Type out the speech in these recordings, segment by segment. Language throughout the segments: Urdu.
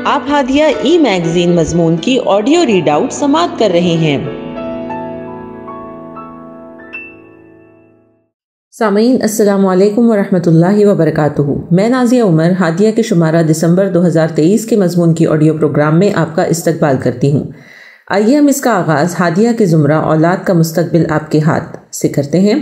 آپ ہادیہ ای میگزین مضمون کی آڈیو ریڈ آؤٹ سماعت کر رہے ہیں۔ سامعین السلام علیکم ورحمۃ اللہ وبرکاتہ۔ میں نازیہ عمر ہادیہ کے شمارہ دسمبر 2023 کے مضمون کی آڈیو پروگرام میں آپ کا استقبال کرتی ہوں۔ آئیے ہم اس کا آغاز ہادیہ کے زمرہ اولاد کا مستقبل آپ کے ہاتھ سے کرتے ہیں،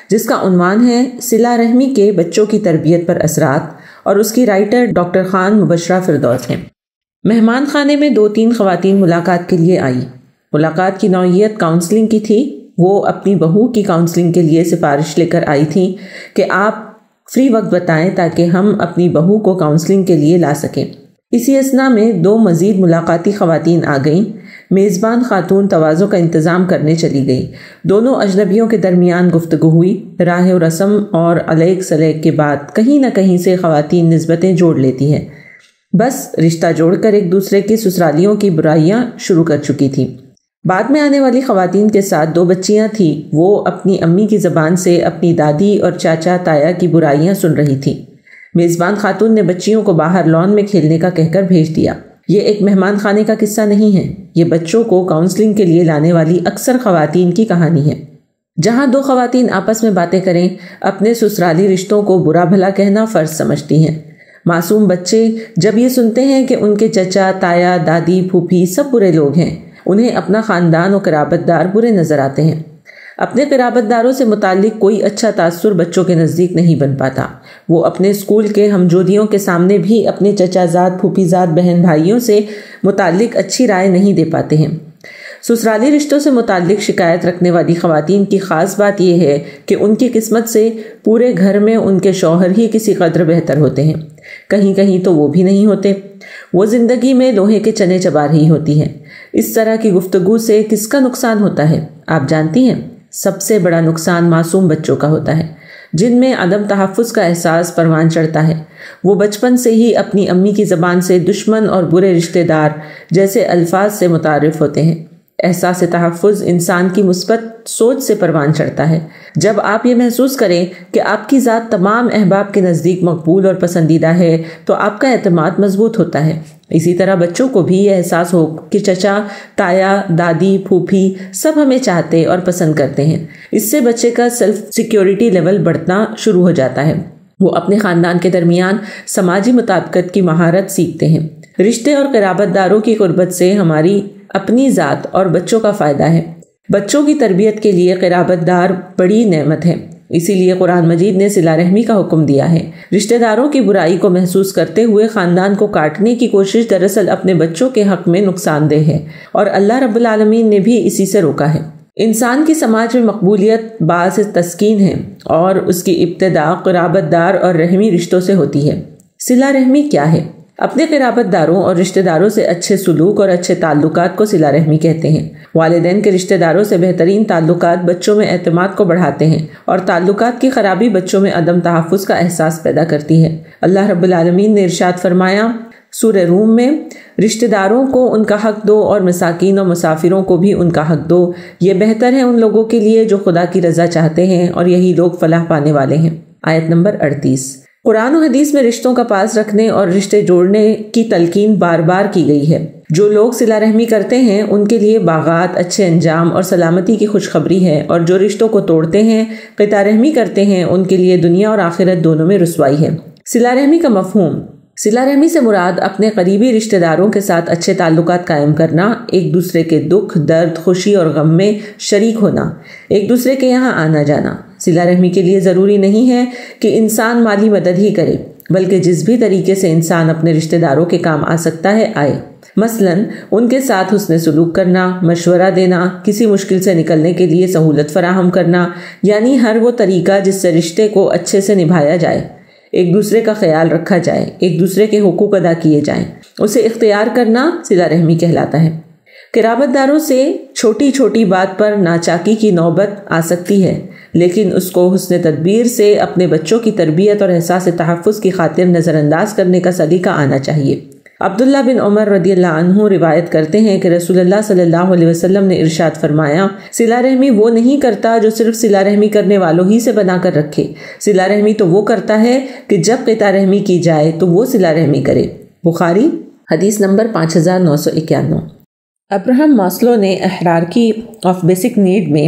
جس کا عنوان ہے صلہ رحمی کے بچوں کی تربیت پر اثرات، اور اس کی رائٹر ڈاکٹر خان مبشرہ فردوس ہیں۔ مہمان خانے میں 2-3 خواتین ملاقات کے لیے آئی۔ ملاقات کی نوعیت کاؤنسلنگ کی تھی۔ وہ اپنی بہو کی کاؤنسلنگ کے لیے سفارش لے کر آئی تھیں کہ آپ فری وقت بتائیں تاکہ ہم اپنی بہو کو کاؤنسلنگ کے لیے لا سکیں۔ اسی اثناء میں 2 مزید ملاقاتی خواتین آ گئیں۔ میزبان خاتون تواضع کا انتظام کرنے چلی گئی۔ دونوں اجنبیوں کے درمیان گفتگو ہوئی۔ راہ و رسم اور علیق سلیق کے بعد کہیں نہ کہیں سے خواتین نسبتیں جوڑ لیتی ہیں، بس رشتہ جوڑ کر ایک دوسرے کی سسرالیوں کی برائیاں شروع کر چکی تھیں۔ بعد میں آنے والی خواتین کے ساتھ 2 بچیاں تھیں۔ وہ اپنی امی کی زبان سے اپنی دادی اور چاچا تایا کی برائیاں سن رہی تھیں۔ میزبان خاتون نے بچیوں کو باہر لان میں کھیلنے کا کہہ کر بھیج دیا۔ یہ ایک مہمان خانے کا قصہ نہیں ہے، یہ بچوں کو کاؤنسلنگ کے لیے لانے والی اکثر خواتین کی کہانی ہے۔ جہاں 2 خواتین آپس میں باتیں کریں، اپنے سسرالی رشتوں کو برا بھلا کہنا فرض سمجھتی ہیں۔ معصوم بچے جب یہ سنتے ہیں کہ ان کے چچا، تایا، دادی، پھوپھی سب برے لوگ ہیں، انہیں اپنا خاندان و قرابت دار برے نظر آتے ہیں۔ اپنے قرابت داروں سے متعلق کوئی اچھا تاثر بچوں کے نزدیک نہیں بن پاتا۔ وہ اپنے اسکول کے ہمجودیوں کے سامنے بھی اپنے چچا زاد، پھوپھی زاد، بہن بھائیوں سے متعلق اچھی رائے نہیں دے پاتے ہیں۔ سسرالی رشتوں سے متعلق شکایت رکھنے والی خواتین کی خاص بات یہ ہے کہ ان کی قسمت سے پورے گھر میں ان کے شوہر ہی کسی قدر بہتر ہوتے ہیں، کہیں کہیں تو وہ بھی نہیں ہوتے۔ وہ زندگی میں لوہے کے چنے چبا رہی ہوتی ہیں۔ اس طرح کی گفتگو سے کس کا نقصان ہوتا ہے آپ جانتی ہیں؟ سب سے بڑا نقصان معصوم بچوں کا ہوتا ہے، جن میں عدم تحفظ کا احساس پروان چڑھتا ہے۔ وہ بچپن سے ہی اپنی امی کی زبان سے دشمن اور برے رشتہ دار جیسے الفاظ سے متعارف ہوتے ہیں۔ احساس تحفظ انسان کی مثبت سوچ سے پروان چڑھتا ہے۔ جب آپ یہ محسوس کریں کہ آپ کی ذات تمام احباب کے نزدیک مقبول اور پسندیدہ ہے تو آپ کا اعتماد مضبوط ہوتا ہے۔ اسی طرح بچوں کو بھی یہ احساس ہو کہ چچا، تایا، دادی، پھوپھی سب ہمیں چاہتے اور پسند کرتے ہیں۔ اس سے بچے کا سیلف سیکیورٹی لیول بڑھنا شروع ہو جاتا ہے۔ وہ اپنے خاندان کے درمیان سماجی مطابقت کی مہارت سیکھتے ہیں۔ رشتے اور قرابت داروں کی قربت سے ہماری اپنی ذات اور بچوں کا فائدہ ہے۔ بچوں کی تربیت کے لیے قرابت دار بڑی نعمت ہے، اسی لیے قرآن مجید نے صلہ رحمی کا حکم دیا ہے۔ رشتہ داروں کی برائی کو محسوس کرتے ہوئے خاندان کو کاٹنے کی کوشش دراصل اپنے بچوں کے حق میں نقصان دہ ہے، اور اللہ رب العالمین نے بھی اسی سے روکا ہے۔ انسان کی سماج میں مقبولیت باعث تسکین ہے، اور اس کی ابتدا قرابت دار اور رحمی رشتوں سے ہوتی ہے۔ صلہ رحمی کیا ہے؟ اپنے قرابت داروں اور رشتہ داروں سے اچھے سلوک اور اچھے تعلقات کو صلہ رحمی کہتے ہیں۔ والدین کے رشتہ داروں سے بہترین تعلقات بچوں میں اعتماد کو بڑھاتے ہیں، اور تعلقات کی خرابی بچوں میں عدم تحفظ کا احساس پیدا کرتی ہے۔ اللہ رب العالمین نے ارشاد فرمایا سورہ روم میں، رشتہ داروں کو ان کا حق دو اور مساکین اور مسافروں کو بھی ان کا حق دو، یہ بہتر ہے ان لوگوں کے لیے جو خدا کی رضا چاہتے ہیں، اور یہی لوگ فلاح پانے والے ہیں۔ آیت نمبر 38۔ قرآن و حدیث میں رشتوں کا پاس رکھنے اور رشتے جوڑنے کی تلقین بار بار کی گئی ہے۔ جو لوگ صلہ رحمی کرتے ہیں ان کے لیے باغات، اچھے انجام اور سلامتی کی خوشخبری ہے، اور جو رشتوں کو توڑتے ہیں، قطع رحمی کرتے ہیں، ان کے لیے دنیا اور آخرت دونوں میں رسوائی ہے۔ صلہ رحمی کا مفہوم۔ صلہ رحمی سے مراد اپنے قریبی رشتہ داروں کے ساتھ اچھے تعلقات قائم کرنا، ایک دوسرے کے دکھ، درد، خوشی اور غم میں شریک ہونا، ایک دوسرے کے یہاں آنا جانا۔ صلہ رحمی کے لیے ضروری نہیں ہے کہ انسان مالی مدد ہی کرے، بلکہ جس بھی طریقے سے انسان اپنے رشتہ داروں کے کام آ سکتا ہے آئے۔ مثلاً ان کے ساتھ حسن سلوک کرنا، مشورہ دینا، کسی مشکل سے نکلنے کے لیے سہولت فراہم کرنا، یعنی ہر وہ طریقہ جس سے رشتے کو اچھے سے نبھایا جائے، ایک دوسرے کا خیال رکھا جائے، ایک دوسرے کے حقوق ادا کیے جائیں، اسے اختیار کرنا صلہ رحمی کہلاتا ہے۔ قرابت داروں سے چھوٹی چھوٹی بات پر ناچاکی کی نوبت آ سکتی ہے، لیکن اس کو حسن تدبیر سے اپنے بچوں کی تربیت اور احساس تحفظ کی خاطر نظر انداز کرنے کا سلیقہ آنا چاہیے۔ عبداللہ بن عمر رضی اللہ عنہ روایت کرتے ہیں کہ رسول اللہ صلی اللہ علیہ وسلم نے ارشاد فرمایا، صلہ رحمی وہ نہیں کرتا جو صرف صلہ رحمی کرنے والوں ہی سے بنا کر رکھے، صلہ رحمی تو وہ کرتا ہے کہ جب قطع رحمی کی جائے تو وہ صلہ رحمی کرے۔ بخاری حدیث نمبر 5991۔ ابراہم ماسلو نے ہیرارکی آف بیسک نیڈ میں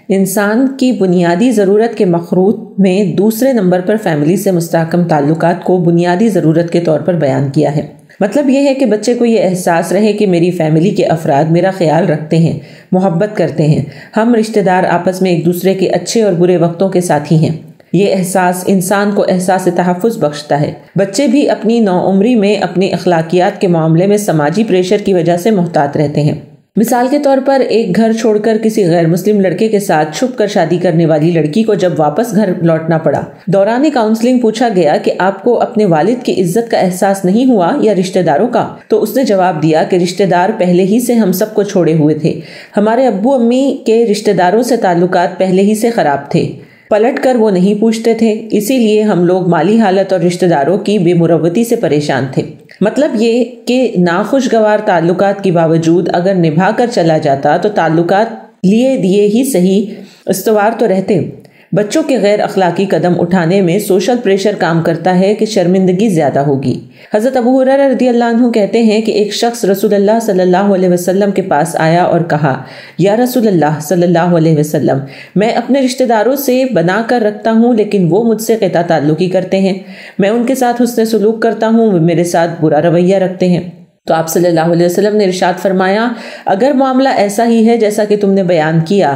انسان کی بنیادی ضرورت کے مخروط میں دوسرے نمبر پر فیملی سے مستحکم تعلقات کو بنیادی ضرورت کے طور پر بیان کیا ہے۔ مطلب یہ ہے کہ بچے کو یہ احساس رہے کہ میری فیملی کے افراد میرا خیال رکھتے ہیں، محبت کرتے ہیں، ہم رشتہ دار آپس میں ایک دوسرے کے اچھے اور برے وقتوں کے ساتھی ہیں۔ یہ احساس انسان کو احساس تحفظ بخشتا ہے۔ بچے بھی اپنی نوعمری میں اپنی اخلاقیات کے معاملے میں سماجی پریشر کی وجہ سے محتاط رہتے ہیں۔ مثال کے طور پر ایک گھر چھوڑ کر کسی غیر مسلم لڑکے کے ساتھ چھپ کر شادی کرنے والی لڑکی کو جب واپس گھر لوٹنا پڑا، دوران کاؤنسلنگ پوچھا گیا کہ آپ کو اپنے والد کی عزت کا احساس نہیں ہوا یا رشتہ داروں کا؟ تو اس نے جواب دیا کہ رشتہ دار پہلے ہی سے ہم سب کو چھوڑے ہوئے تھے، ہمارے ابو امی کے رشتہ داروں سے تعلقات پہلے ہی سے خراب تھے، پلٹ کر وہ نہیں پوچھتے تھے، اسی لیے ہم لوگ مالی حالت اور رشتہ داروں کی بے مروتی سے پریشان تھے۔ مطلب یہ کہ ناخوشگوار تعلقات کے باوجود اگر نبھا کر چلا جاتا تو تعلقات لیے دیے ہی صحیح استوار تو رہتے۔ بچوں کے غیر اخلاقی قدم اٹھانے میں سوشل پریشر کام کرتا ہے کہ شرمندگی زیادہ ہوگی۔ حضرت ابو ہریرہ رضی اللہ عنہ کہتے ہیں کہ ایک شخص رسول اللہ صلی اللہ علیہ وسلم کے پاس آیا اور کہا، یا رسول اللہ صلی اللہ علیہ وسلم، میں اپنے رشتہ داروں سے بنا کر رکھتا ہوں لیکن وہ مجھ سے قطع تعلقی کرتے ہیں، میں ان کے ساتھ حسن سلوک کرتا ہوں، وہ میرے ساتھ برا رویہ رکھتے ہیں۔ تو آپ صلی اللہ علیہ وسلم نے ارشاد فرمایا، اگر معاملہ ایسا ہی ہے جیسا کہ تم نے بیان کیا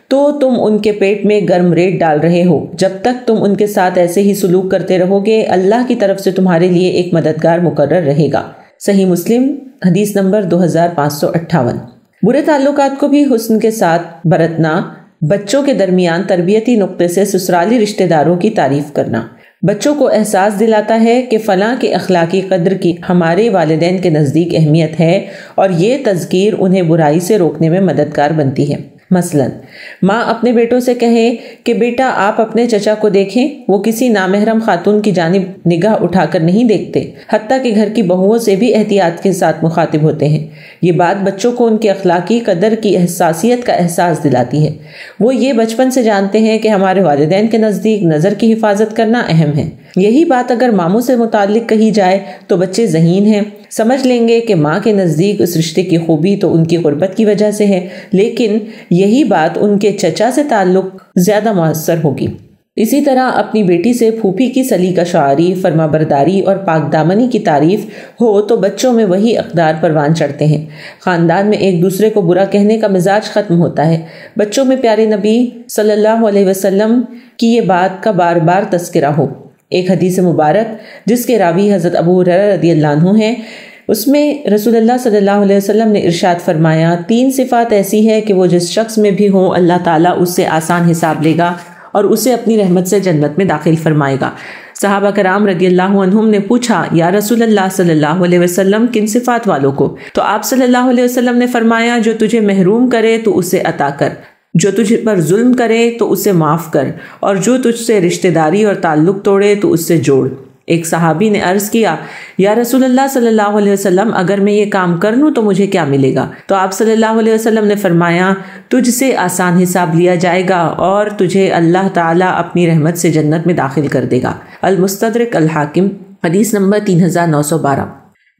تو تم ان کے پیٹ میں گرم ریت ڈال رہے ہو۔ جب تک تم ان کے ساتھ ایسے ہی سلوک کرتے رہو گے، اللہ کی طرف سے تمہارے لیے ایک مددگار مقرر رہے گا۔ صحیح مسلم حدیث نمبر 2558۔ برے تعلقات کو بھی حسن کے ساتھ برتنا، بچوں کے درمیان تربیتی نقطے سے سسرالی رشتہ داروں کی تعریف کرنا بچوں کو احساس دلاتا ہے کہ فلاں کے اخلاقی قدر کی ہمارے والدین کے نزدیک اہمیت ہے، اور یہ تذکیر انہیں برائی سے روکنے میں مددگار بنتی ہے۔ مثلا ماں اپنے بیٹوں سے کہے کہ بیٹا آپ اپنے چچا کو دیکھیں، وہ کسی نامحرم خاتون کی جانب نگاہ اٹھا کر نہیں دیکھتے، حتیٰ کہ گھر کی بہوؤں سے بھی احتیاط کے ساتھ مخاطب ہوتے ہیں۔ یہ بات بچوں کو ان کے اخلاقی قدر کی حساسیت کا احساس دلاتی ہے۔ وہ یہ بچپن سے جانتے ہیں کہ ہمارے والدین کے نزدیک نظر کی حفاظت کرنا اہم ہے۔ یہی بات اگر ماموں سے متعلق کہی جائے تو بچے ذہین ہیں، سمجھ لیں گے کہ ماں کے نزدیک اس رشتے کی خوبی تو ان کی غربت کی وجہ سے ہے، لیکن یہی بات ان کے چچا سے تعلق زیادہ مؤثر ہوگی۔ اسی طرح اپنی بیٹی سے پھوپھی کی سلیقہ شعاری، فرما برداری اور پاک دامنی کی تعریف ہو تو بچوں میں وہی اقدار پروان چڑھتے ہیں۔ خاندان میں ایک دوسرے کو برا کہنے کا مزاج ختم ہوتا ہے۔ بچوں میں پیارے نبی صلی اللہ علیہ وسلم کی یہ بات کا بار بار تذکرہ ہو۔ ایک حدیث مبارک جس کے راوی حضرت ابو ہریرہ رضی اللہ عنہ ہیں، اس میں رسول اللہ صلی اللہ علیہ وسلم نے ارشاد فرمایا، 3 صفات ایسی ہے کہ وہ جس شخص میں بھی ہوں اللہ تعالیٰ اس سے آسان حساب لے گا اور اسے اپنی رحمت سے جنت میں داخل فرمائے گا۔ صحابہ کرام رضی اللہ عنہم نے پوچھا، یا رسول اللہ صلی اللہ علیہ وسلم کن صفات والوں کو؟ تو آپ صلی اللہ علیہ وسلم نے فرمایا، جو تجھے محروم کرے تو اسے عطا کر، جو تجھ پر ظلم کرے تو اسے معاف کر، اور جو تجھ سے رشتہ داری اور تعلق توڑے تو اس سے جوڑ۔ ایک صحابی نے عرض کیا، یا رسول اللہ صلی اللہ علیہ وسلم اگر میں یہ کام کر لوں تو مجھے کیا ملے گا؟ تو آپ صلی اللہ علیہ وسلم نے فرمایا، تجھ سے آسان حساب لیا جائے گا اور تجھے اللہ تعالیٰ اپنی رحمت سے جنت میں داخل کر دے گا۔ المستدرک الحاکم حدیث نمبر 3912۔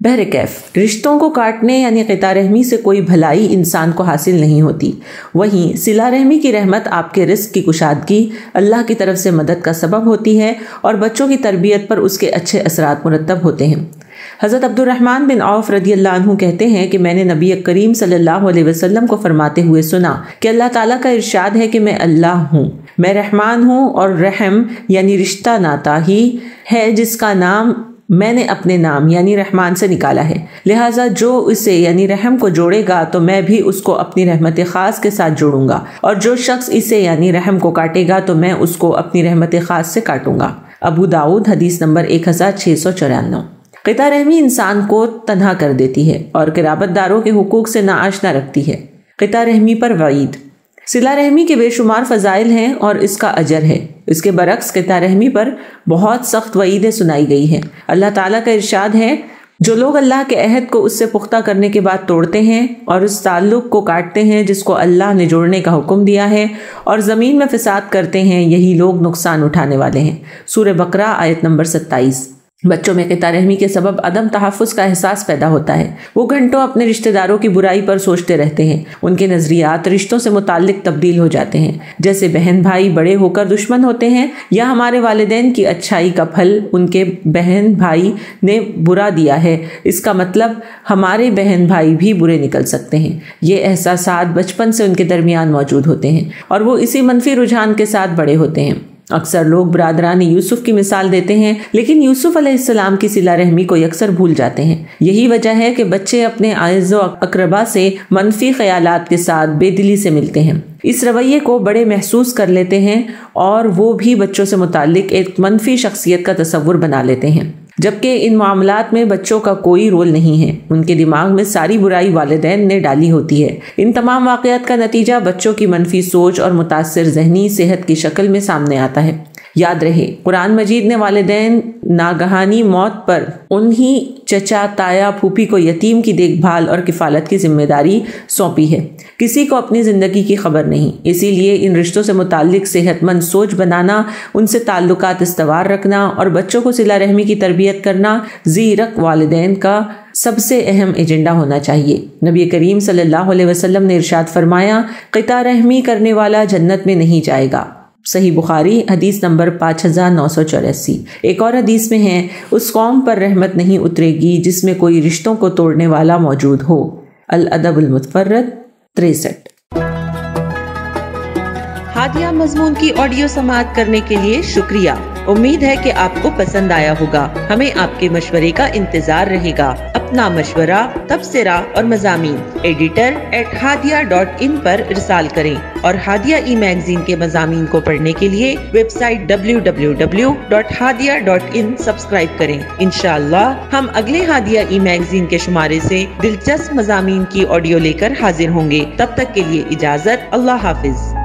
بہرکیف رشتوں کو کاٹنے یعنی قطع رحمی سے کوئی بھلائی انسان کو حاصل نہیں ہوتی، وہیں صلہ رحمی کی رحمت آپ کے رزق کی کشادگی، اللہ کی طرف سے مدد کا سبب ہوتی ہے اور بچوں کی تربیت پر اس کے اچھے اثرات مرتب ہوتے ہیں۔ حضرت عبد الرحمن بن عوف رضی اللہ عنہ کہتے ہیں کہ میں نے نبی کریم صلی اللہ علیہ وسلم کو فرماتے ہوئے سنا کہ اللہ تعالیٰ کا ارشاد ہے کہ میں اللہ ہوں، میں رحمان ہوں، اور رحم یعنی رشتہ ناتا ہی ہے جس کا نام میں نے اپنے نام یعنی رحمان سے نکالا ہے، لہٰذا جو اسے یعنی رحم کو جوڑے گا تو میں بھی اس کو اپنی رحمت خاص کے ساتھ جوڑوں گا، اور جو شخص اسے یعنی رحم کو کاٹے گا تو میں اس کو اپنی رحمت خاص سے کاٹوں گا۔ ابو داؤد حدیث نمبر 1694۔ قطع رحمی انسان کو تنہا کر دیتی ہے اور قرابت داروں کے حقوق سے ناآشنا رکھتی ہے۔ قطع رحمی پر وعید۔ صلہ رحمی کے بے شمار فضائل ہیں اور اس کا اجر ہے، اس کے برعکس قطع رحمی پر بہت سخت وعیدیں سنائی گئی ہیں۔ اللہ تعالیٰ کا ارشاد ہے، جو لوگ اللہ کے عہد کو اس سے پختہ کرنے کے بعد توڑتے ہیں اور اس تعلق کو کاٹتے ہیں جس کو اللہ نے جوڑنے کا حکم دیا ہے اور زمین میں فساد کرتے ہیں، یہی لوگ نقصان اٹھانے والے ہیں۔ سورہ بقرہ آیت نمبر 27۔ بچوں میں قطع رحمی کے سبب عدم تحفظ کا احساس پیدا ہوتا ہے۔ وہ گھنٹوں اپنے رشتہ داروں کی برائی پر سوچتے رہتے ہیں۔ ان کے نظریات رشتوں سے متعلق تبدیل ہو جاتے ہیں، جیسے بہن بھائی بڑے ہو کر دشمن ہوتے ہیں، یا ہمارے والدین کی اچھائی کا پھل ان کے بہن بھائی نے برا دیا ہے، اس کا مطلب ہمارے بہن بھائی بھی برے نکل سکتے ہیں۔ یہ احساسات بچپن سے ان کے درمیان موجود ہوتے ہیں اور وہ اسی منفی رجحان کے ساتھ بڑے ہوتے ہیں۔ اکثر لوگ برادران یوسف کی مثال دیتے ہیں، لیکن یوسف علیہ السلام کی صلہ رحمی کو اکثر بھول جاتے ہیں۔ یہی وجہ ہے کہ بچے اپنے اعز و اقربا سے منفی خیالات کے ساتھ بے دلی سے ملتے ہیں، اس رویے کو بڑے محسوس کر لیتے ہیں اور وہ بھی بچوں سے متعلق ایک منفی شخصیت کا تصور بنا لیتے ہیں، جبکہ ان معاملات میں بچوں کا کوئی رول نہیں ہے۔ ان کے دماغ میں ساری برائی والدین نے ڈالی ہوتی ہے۔ ان تمام واقعات کا نتیجہ بچوں کی منفی سوچ اور متاثر ذہنی صحت کی شکل میں سامنے آتا ہے۔ یاد رہے، قرآن مجید نے والدین ناگہانی موت پر انہی چچا تایا پھوپھی کو یتیم کی دیکھ بھال اور کفالت کی ذمہ داری سونپی ہے۔ کسی کو اپنی زندگی کی خبر نہیں، اسی لیے ان رشتوں سے متعلق صحت مند سوچ بنانا، ان سے تعلقات استوار رکھنا اور بچوں کو صلہ رحمی کی تربیت کرنا ذی رق والدین کا سب سے اہم ایجنڈا ہونا چاہیے۔ نبی کریم صلی اللہ علیہ وسلم نے ارشاد فرمایا، قطع رحمی کرنے والا جنت میں نہیں جائے گا۔ صحیح بخاری حدیث نمبر 5984۔ ایک اور حدیث میں ہے، اس قوم پر رحمت نہیں اترے گی جس میں کوئی رشتوں کو توڑنے والا موجود ہو۔ الادب المتفرد 63۔ ہادیہ مضمون کی آڈیو سماعت کرنے کے لیے شکریہ۔ امید ہے کہ آپ کو پسند آیا ہوگا۔ ہمیں آپ کے مشورے کا انتظار رہے گا۔ اپنا مشورہ، تبصرہ اور مضامین editor@hadia.in پر ارسال کریں اور ہادیہ ای میگزین کے مضامین کو پڑھنے کے لیے ویب سائٹ www.hadia.in سبسکرائب کریں۔ انشاءاللہ ہم اگلے ہادیہ ای میگزین کے شمارے سے دلچسپ مضامین کی آڈیو لے کر حاضر ہوں گے۔ تب تک کے لیے اجازت، اللہ حافظ۔